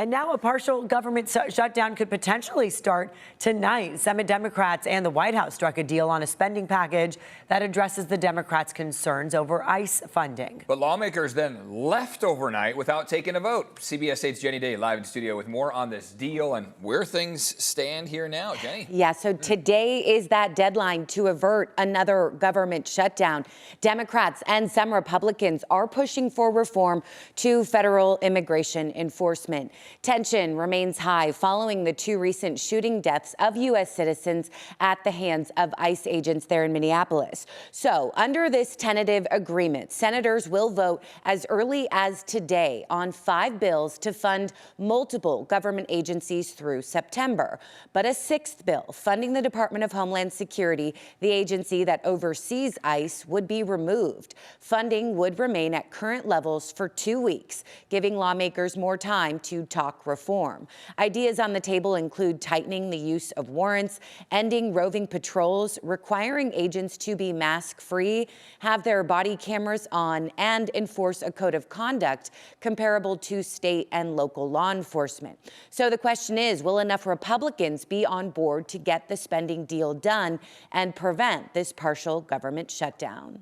And now a partial government shutdown could potentially start tonight. Senate Democrats and the White House struck a deal on a spending package that addresses the Democrats' concerns over ICE funding. But lawmakers then left overnight without taking a vote. CBS 8's Jenny Day live in studio with more on this deal and where things stand here now. Jenny? Yeah, so today is that deadline to avert another government shutdown. Democrats and some Republicans are pushing for reform to federal immigration enforcement. Tension remains high following the two recent shooting deaths of U.S. citizens at the hands of ICE agents there in Minneapolis. So under this tentative agreement, senators will vote as early as today on 5 bills to fund multiple government agencies through September. But a 6th bill funding the Department of Homeland Security, the agency that oversees ICE, would be removed. Funding would remain at current levels for 2 weeks, giving lawmakers more time to talk reform. Ideas on the table include tightening the use of warrants, ending roving patrols, requiring agents to be mask-free, have their body cameras on, and enforce a code of conduct comparable to state and local law enforcement. So the question is, will enough Republicans be on board to get the spending deal done and prevent this partial government shutdown?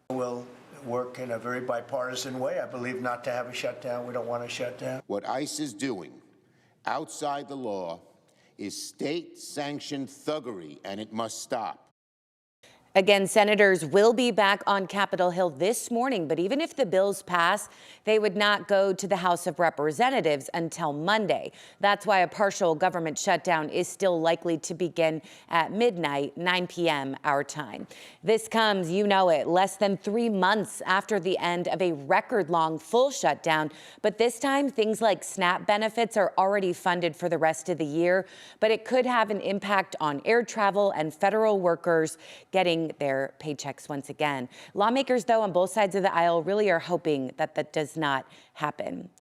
We'll work in a very bipartisan way. I believe not to have a shutdown. We don't want a shutdown. What ICE is doing outside the law is state-sanctioned thuggery, and it must stop. Again, senators will be back on Capitol Hill this morning, but even if the bills pass, they would not go to the House of Representatives until Monday. That's why a partial government shutdown is still likely to begin at midnight, 9 p.m. our time. This comes, you know it, less than 3 months after the end of a record-long full shutdown. But this time, things like SNAP benefits are already funded for the rest of the year, but it could have an impact on air travel and federal workers getting their paychecks once again. Lawmakers, though, on both sides of the aisle really are hoping that that does not happen.